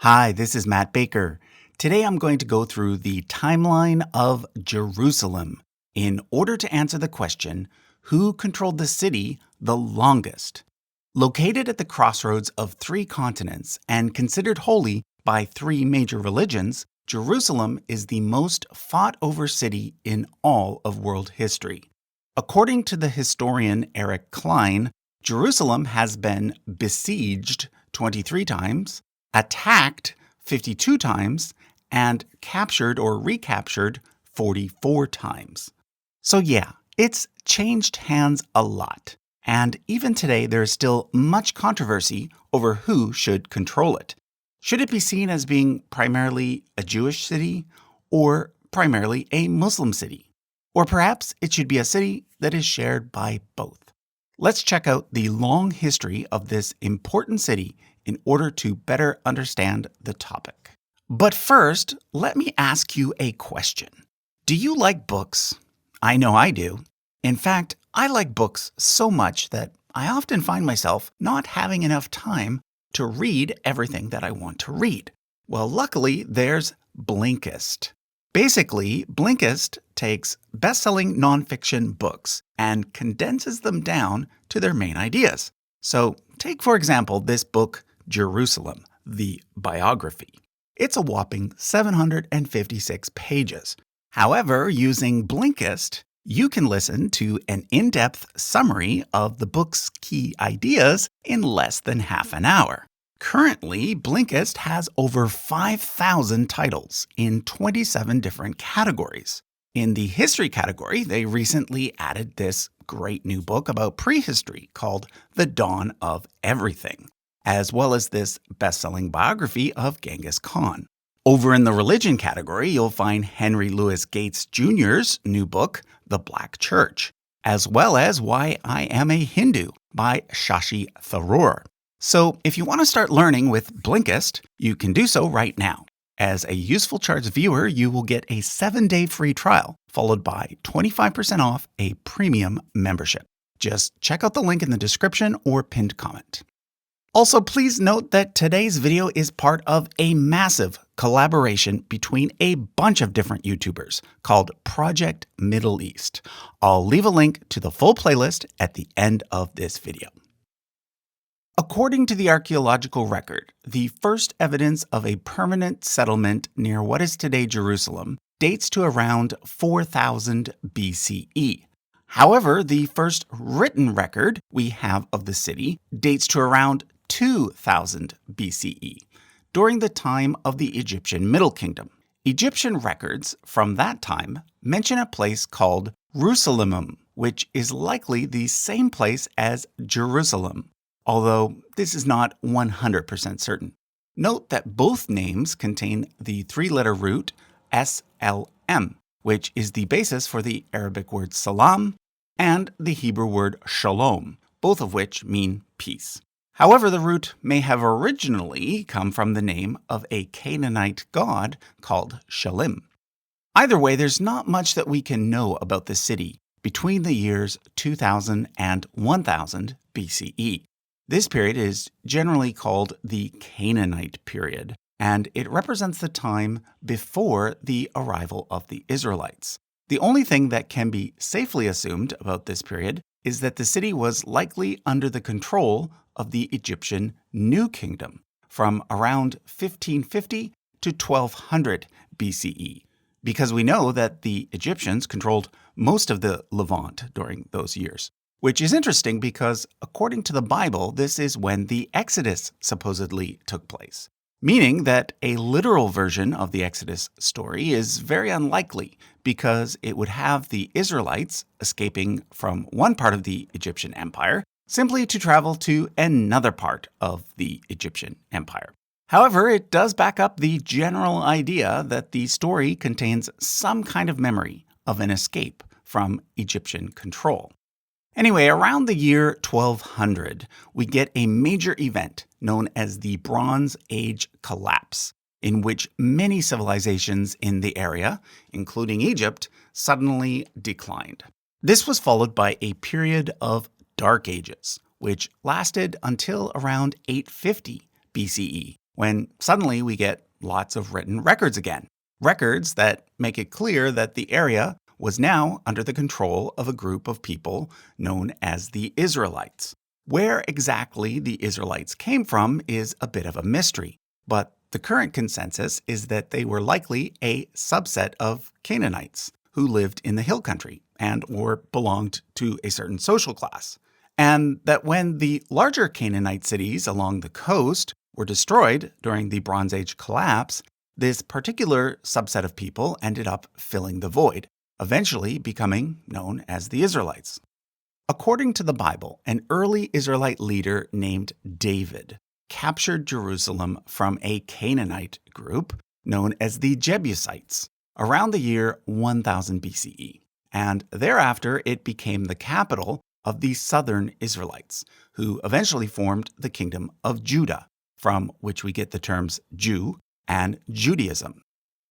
Hi, this is Matt Baker. Today I'm going to go through the timeline of Jerusalem in order to answer the question, who controlled the city the longest? Located at the crossroads of three continents and considered holy by three major religions, Jerusalem is the most fought-over city in all of world history. According to the historian Eric Klein, Jerusalem has been besieged 23 times, attacked 52 times, and captured or recaptured 44 times. So yeah, it's changed hands a lot. And even today, there is still much controversy over who should control it. Should it be seen as being primarily a Jewish city or primarily a Muslim city? Or perhaps it should be a city that is shared by both. Let's check out the long history of this important city in order to better understand the topic. But first, let me ask you a question. Do you like books? I know I do. In fact, I like books so much that I often find myself not having enough time to read everything that I want to read. Well, luckily, there's Blinkist. Basically, Blinkist takes best-selling nonfiction books and condenses them down to their main ideas. So, take for example this book, Jerusalem, the biography. It's a whopping 756 pages. However, using Blinkist, you can listen to an in-depth summary of the book's key ideas in less than half an hour. Currently, Blinkist has over 5,000 titles in 27 different categories. In the history category, they recently added this great new book about prehistory called The Dawn of Everything, as well as this best-selling biography of Genghis Khan. Over in the religion category, you'll find Henry Louis Gates Jr.'s new book, The Black Church, as well as Why I Am a Hindu by Shashi Tharoor. So if you want to start learning with Blinkist, you can do so right now. As a Useful Charts viewer, you will get a 7-day free trial, followed by 25% off a premium membership. Just check out the link in the description or pinned comment. Also, please note that today's video is part of a massive collaboration between a bunch of different YouTubers called Project Middle East. I'll leave a link to the full playlist at the end of this video. According to the archaeological record, the first evidence of a permanent settlement near what is today Jerusalem dates to around 4000 BCE. However, the first written record we have of the city dates to around 2000 BCE, during the time of the Egyptian Middle Kingdom. Egyptian records from that time mention a place called Rusalimum, which is likely the same place as Jerusalem, although this is not 100% certain. Note that both names contain the three-letter root SLM, which is the basis for the Arabic word salam and the Hebrew word shalom, both of which mean peace. However, the root may have originally come from the name of a Canaanite god called Shalim. Either way, there's not much that we can know about the city between the years 2000 and 1000 BCE. This period is generally called the Canaanite period, and it represents the time before the arrival of the Israelites. The only thing that can be safely assumed about this period is that the city was likely under the control of the Egyptian New Kingdom from around 1550 to 1200 BCE, because we know that the Egyptians controlled most of the Levant during those years. Which is interesting because, according to the Bible, this is when the Exodus supposedly took place, meaning that a literal version of the Exodus story is very unlikely because it would have the Israelites escaping from one part of the Egyptian empire simply to travel to another part of the Egyptian empire. However, it does back up the general idea that the story contains some kind of memory of an escape from Egyptian control. Anyway, around the year 1200, we get a major event known as the Bronze Age collapse, in which many civilizations in the area, including Egypt, suddenly declined. This was followed by a period of Dark Ages, which lasted until around 850 BCE, when suddenly we get lots of written records again. Records that make it clear that the area was now under the control of a group of people known as the Israelites. Where exactly the Israelites came from is a bit of a mystery, but the current consensus is that they were likely a subset of Canaanites who lived in the hill country and or belonged to a certain social class. And that when the larger Canaanite cities along the coast were destroyed during the Bronze Age collapse, this particular subset of people ended up filling the void, eventually becoming known as the Israelites. According to the Bible, an early Israelite leader named David captured Jerusalem from a Canaanite group known as the Jebusites around the year 1000 BCE. And thereafter, it became the capital of the southern Israelites, who eventually formed the kingdom of Judah, from which we get the terms Jew and Judaism.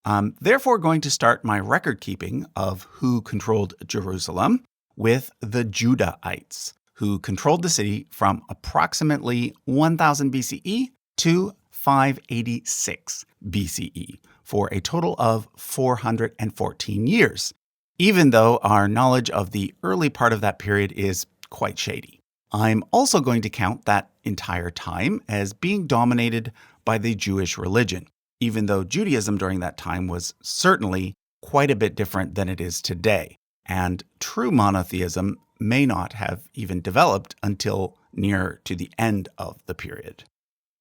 I'm therefore going to start my record keeping of who controlled Jerusalem with the Judahites, who controlled the city from approximately 1000 BCE to 586 BCE, for a total of 414 years, even though our knowledge of the early part of that period is quite shady. I'm also going to count that entire time as being dominated by the Jewish religion, even though Judaism during that time was certainly quite a bit different than it is today, and true monotheism may not have even developed until near to the end of the period.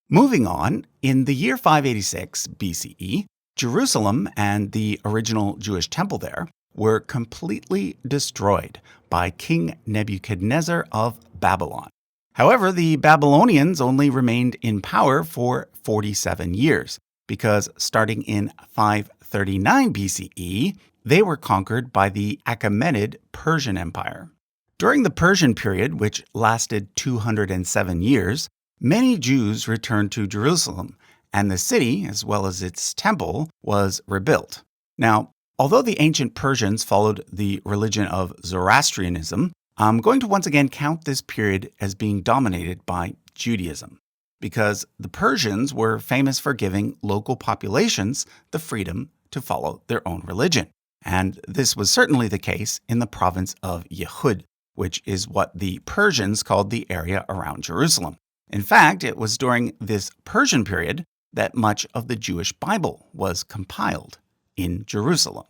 Moving on, in the year 586 BCE, Jerusalem and the original Jewish temple there were completely destroyed by King Nebuchadnezzar of Babylon. However, the Babylonians only remained in power for 47 years, because starting in 539 BCE, they were conquered by the Achaemenid Persian Empire. During the Persian period, which lasted 207 years, many Jews returned to Jerusalem, and the city, as well as its temple, was rebuilt. Now, although the ancient Persians followed the religion of Zoroastrianism, I'm going to once again count this period as being dominated by Judaism, because the Persians were famous for giving local populations the freedom to follow their own religion. And this was certainly the case in the province of Yehud, which is what the Persians called the area around Jerusalem. In fact, it was during this Persian period that much of the Jewish Bible was compiled in Jerusalem.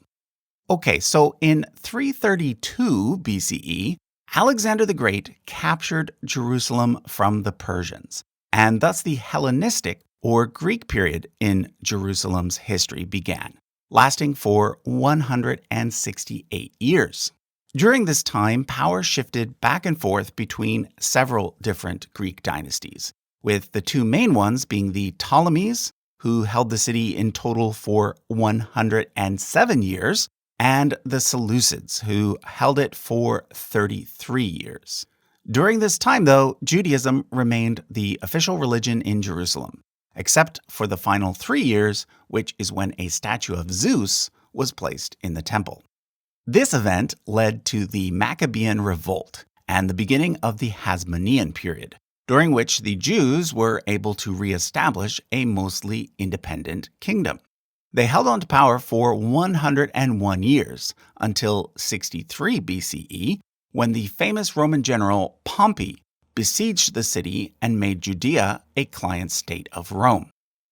Okay, so in 332 BCE, Alexander the Great captured Jerusalem from the Persians, and thus the Hellenistic or Greek period in Jerusalem's history began, lasting for 168 years. During this time, power shifted back and forth between several different Greek dynasties, with the two main ones being the Ptolemies, who held the city in total for 107 years, and the Seleucids, who held it for 33 years. During this time, though, Judaism remained the official religion in Jerusalem, except for the final 3 years, which is when a statue of Zeus was placed in the temple. This event led to the Maccabean Revolt and the beginning of the Hasmonean period, during which the Jews were able to reestablish a mostly independent kingdom. They held on to power for 101 years, until 63 BCE, when the famous Roman general Pompey besieged the city and made Judea a client state of Rome.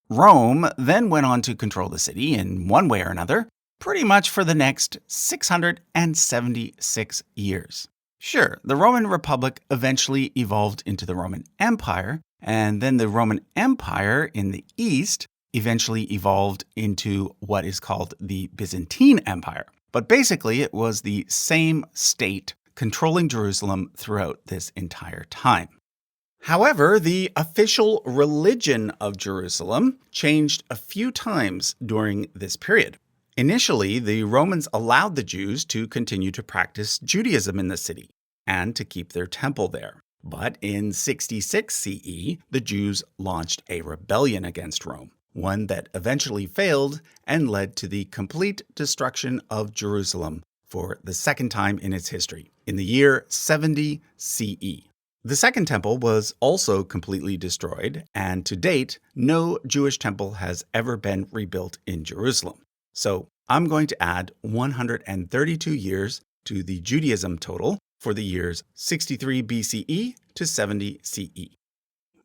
Rome then went on to control the city in one way or another, pretty much for the next 676 years. Sure, the Roman Republic eventually evolved into the Roman Empire, and then the Roman Empire in the East eventually evolved into what is called the Byzantine Empire. But basically, it was the same state controlling Jerusalem throughout this entire time. However, the official religion of Jerusalem changed a few times during this period. Initially, the Romans allowed the Jews to continue to practice Judaism in the city and to keep their temple there. But in 66 CE, the Jews launched a rebellion against Rome, one that eventually failed and led to the complete destruction of Jerusalem for the second time in its history, in the year 70 CE. The Second Temple was also completely destroyed, and to date, no Jewish temple has ever been rebuilt in Jerusalem. So I'm going to add 132 years to the Judaism total for the years 63 BCE to 70 CE.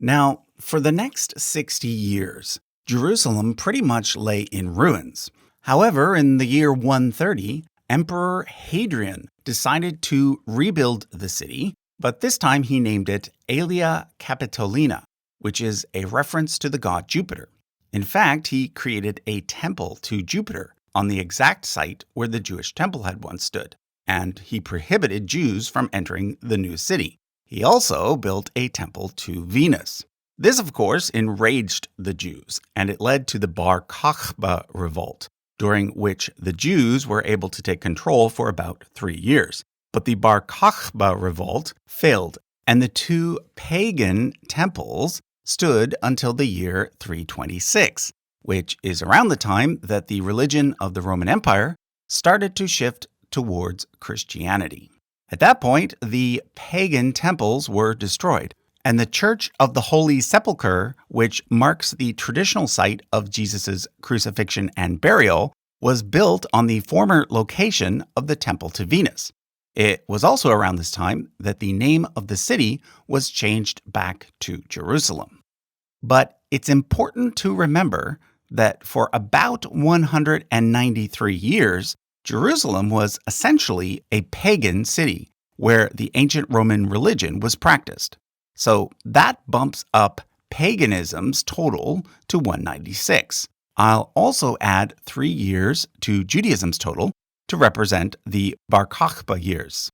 Now, for the next 60 years, Jerusalem pretty much lay in ruins. However, in the year 130, Emperor Hadrian decided to rebuild the city, but this time he named it Aelia Capitolina, which is a reference to the god Jupiter. In fact, he created a temple to Jupiter on the exact site where the Jewish temple had once stood, and he prohibited Jews from entering the new city. He also built a temple to Venus. This, of course, enraged the Jews, and it led to the Bar Kokhba revolt, during which the Jews were able to take control for about 3 years. But the Bar Kokhba revolt failed, and the two pagan temples stood until the year 326, which is around the time that the religion of the Roman Empire started to shift towards Christianity. At that point, the pagan temples were destroyed, and the Church of the Holy Sepulchre, which marks the traditional site of Jesus' crucifixion and burial, was built on the former location of the temple to Venus. It was also around this time that the name of the city was changed back to Jerusalem. But it's important to remember that for about 193 years, Jerusalem was essentially a pagan city where the ancient Roman religion was practiced. So that bumps up paganism's total to 196. I'll also add 3 years to Judaism's total to represent the Bar Kokhba years.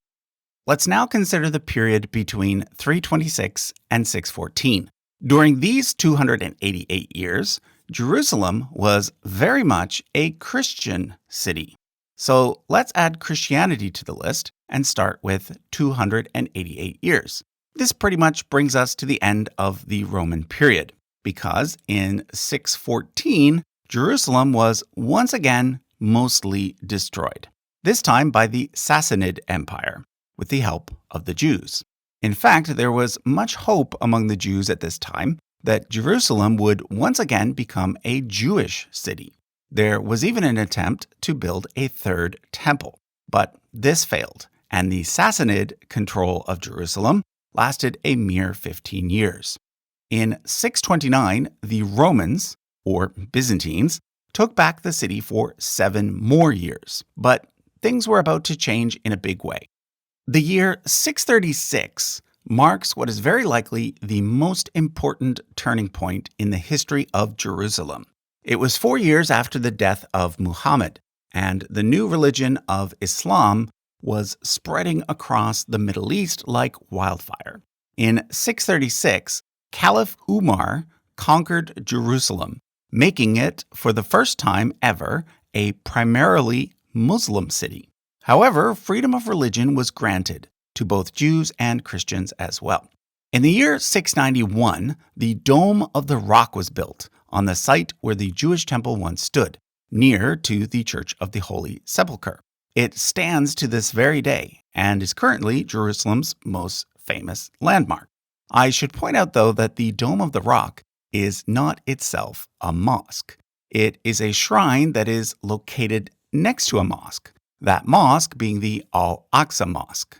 Let's now consider the period between 326 and 614. During these 288 years, Jerusalem was very much a Christian city. So let's add Christianity to the list and start with 288 years. This pretty much brings us to the end of the Roman period, because in 614, Jerusalem was once again mostly destroyed, this time by the Sassanid Empire, with the help of the Jews. In fact, there was much hope among the Jews at this time that Jerusalem would once again become a Jewish city. There was even an attempt to build a third temple, but this failed, and the Sassanid control of Jerusalem lasted a mere 15 years. In 629, the Romans, or Byzantines, took back the city for 7 more years, but things were about to change in a big way. The year 636 marks what is very likely the most important turning point in the history of Jerusalem. It was 4 years after the death of Muhammad, and the new religion of Islam was spreading across the Middle East like wildfire. In 636, Caliph Umar conquered Jerusalem, making it, for the first time ever, a primarily Muslim city. However, freedom of religion was granted to both Jews and Christians as well. In the year 691, the Dome of the Rock was built on the site where the Jewish temple once stood, near to the Church of the Holy Sepulchre. It stands to this very day and is currently Jerusalem's most famous landmark. I should point out, though, that the Dome of the Rock is not itself a mosque. It is a shrine that is located next to a mosque, that mosque being the Al-Aqsa Mosque.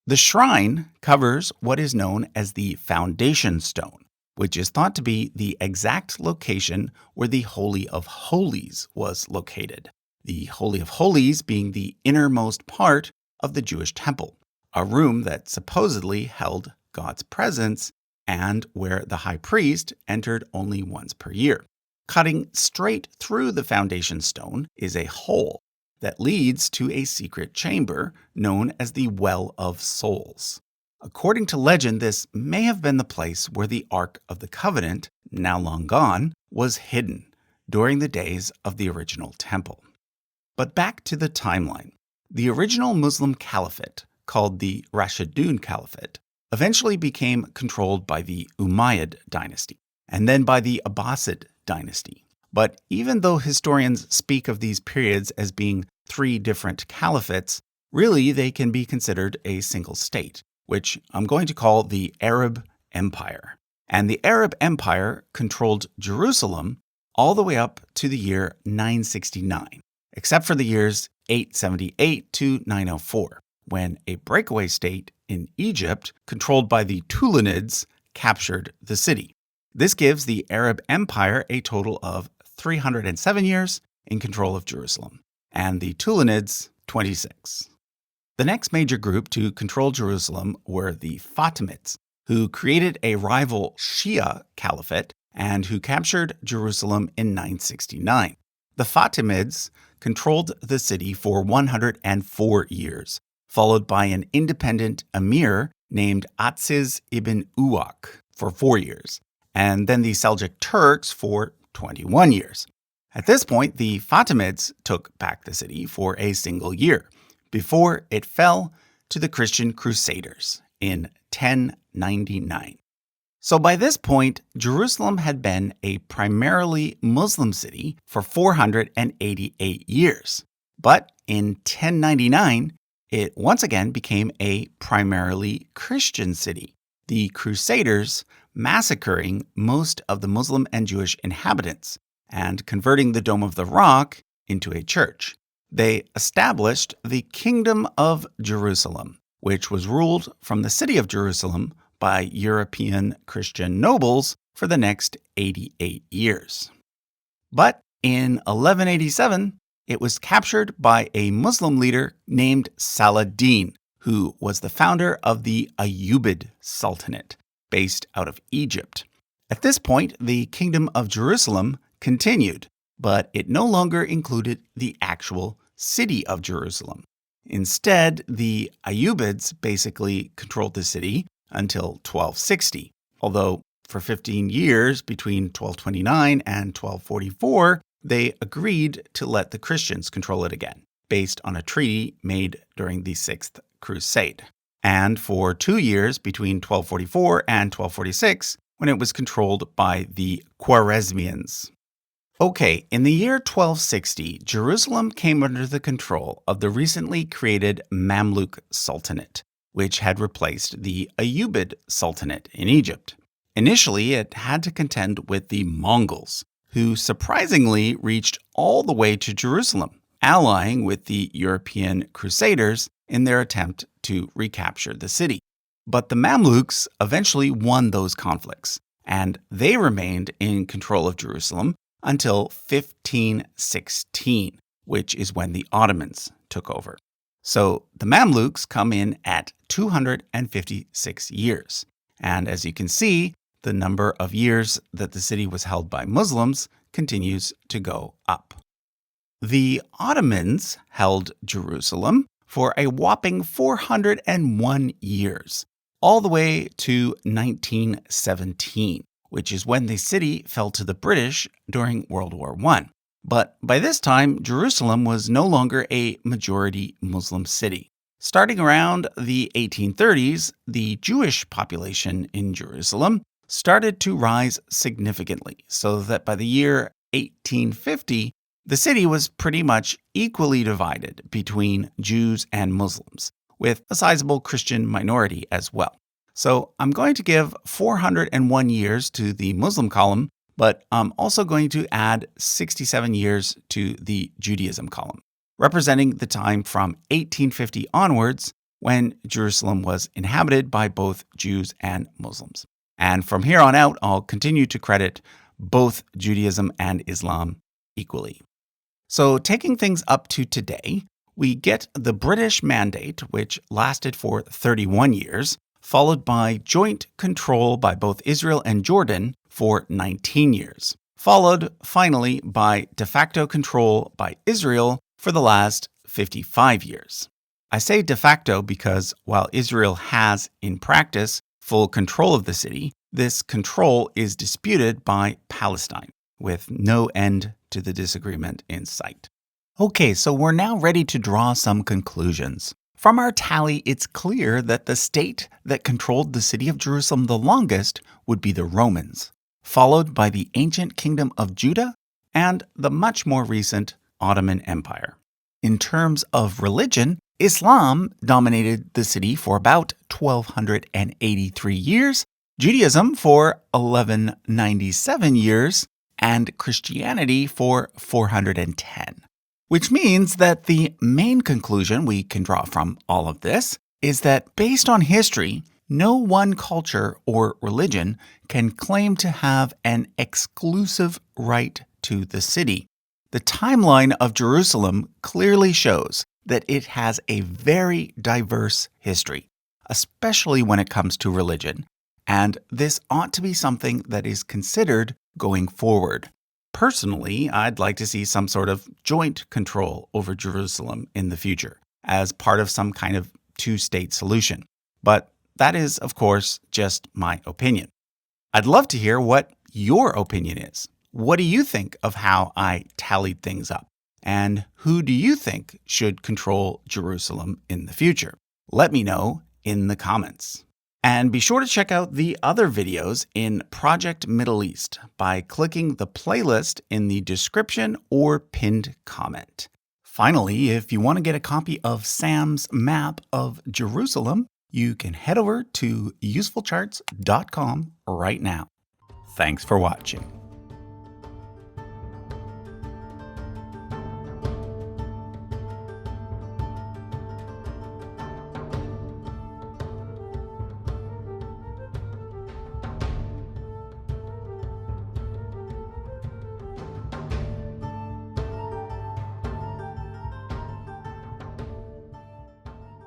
The shrine covers what is known as the foundation stone, which is thought to be the exact location where the Holy of Holies was located. The Holy of Holies being the innermost part of the Jewish temple, a room that supposedly held God's presence and where the high priest entered only once per year. Cutting straight through the foundation stone is a hole that leads to a secret chamber known as the Well of Souls. According to legend, this may have been the place where the Ark of the Covenant, now long gone, was hidden during the days of the original temple. But back to the timeline. The original Muslim caliphate, called the Rashidun Caliphate, eventually became controlled by the Umayyad dynasty, and then by the Abbasid dynasty. But even though historians speak of these periods as being 3 different caliphates, really they can be considered a single state, which I'm going to call the Arab Empire. And the Arab Empire controlled Jerusalem all the way up to the year 969, except for the years 878 to 904, when a breakaway state in Egypt, controlled by the Tulunids, captured the city. This gives the Arab Empire a total of 307 years in control of Jerusalem, and the Tulunids 26. The next major group to control Jerusalem were the Fatimids, who created a rival Shia caliphate and who captured Jerusalem in 969. The Fatimids controlled the city for 104 years, followed by an independent emir named Atsiz ibn Uwak for 4 years, and then the Seljuk Turks for 21 years. At this point, the Fatimids took back the city for a single year before it fell to the Christian Crusaders in 1099. So by this point, Jerusalem had been a primarily Muslim city for 488 years. But in 1099, it once again became a primarily Christian city, the Crusaders massacring most of the Muslim and Jewish inhabitants and converting the Dome of the Rock into a church. They established the Kingdom of Jerusalem, which was ruled from the city of Jerusalem by European Christian nobles for the next 88 years. But in 1187, it was captured by a Muslim leader named Saladin, who was the founder of the Ayyubid Sultanate, based out of Egypt. At this point, the Kingdom of Jerusalem continued, but it no longer included the actual city of Jerusalem. Instead, the Ayyubids basically controlled the city until 1260, although for 15 years between 1229 and 1244, they agreed to let the Christians control it again, based on a treaty made during the Sixth Crusade. And for 2 years between 1244 and 1246, when it was controlled by the Khwarezmians. Okay, in the year 1260, Jerusalem came under the control of the recently created Mamluk Sultanate, which had replaced the Ayyubid Sultanate in Egypt. Initially, it had to contend with the Mongols, who surprisingly reached all the way to Jerusalem, allying with the European Crusaders in their attempt to recapture the city. But the Mamluks eventually won those conflicts, and they remained in control of Jerusalem until 1516, which is when the Ottomans took over. So the Mamluks come in at 256 years. And as you can see, the number of years that the city was held by Muslims continues to go up. The Ottomans held Jerusalem for a whopping 401 years, all the way to 1917. Which is when the city fell to the British during World War I. But by this time, Jerusalem was no longer a majority Muslim city. Starting around the 1830s, the Jewish population in Jerusalem started to rise significantly, so that by the year 1850, the city was pretty much equally divided between Jews and Muslims, with a sizable Christian minority as well. So I'm going to give 401 years to the Muslim column, but I'm also going to add 67 years to the Judaism column, representing the time from 1850 onwards when Jerusalem was inhabited by both Jews and Muslims. And from here on out, I'll continue to credit both Judaism and Islam equally. So taking things up to today, we get the British Mandate, which lasted for 31 years, followed by joint control by both Israel and Jordan for 19 years, followed finally by de facto control by Israel for the last 55 years. I say de facto because while Israel has, in practice, full control of the city, this control is disputed by Palestine, with no end to the disagreement in sight. Okay, so we're now ready to draw some conclusions. From our tally, it's clear that the state that controlled the city of Jerusalem the longest would be the Romans, followed by the ancient kingdom of Judah and the much more recent Ottoman Empire. In terms of religion, Islam dominated the city for about 1,283 years, Judaism for 1,197 years, and Christianity for 410. Which means that the main conclusion we can draw from all of this is that based on history, no one culture or religion can claim to have an exclusive right to the city. The timeline of Jerusalem clearly shows that it has a very diverse history, especially when it comes to religion, and this ought to be something that is considered going forward. Personally, I'd like to see some sort of joint control over Jerusalem in the future as part of some kind of two-state solution. But that is, of course, just my opinion. I'd love to hear what your opinion is. What do you think of how I tallied things up? And who do you think should control Jerusalem in the future? Let me know in the comments. And be sure to check out the other videos in Project Middle East by clicking the playlist in the description or pinned comment. Finally, if you want to get a copy of Sam's map of Jerusalem, you can head over to usefulcharts.com right now. Thanks for watching.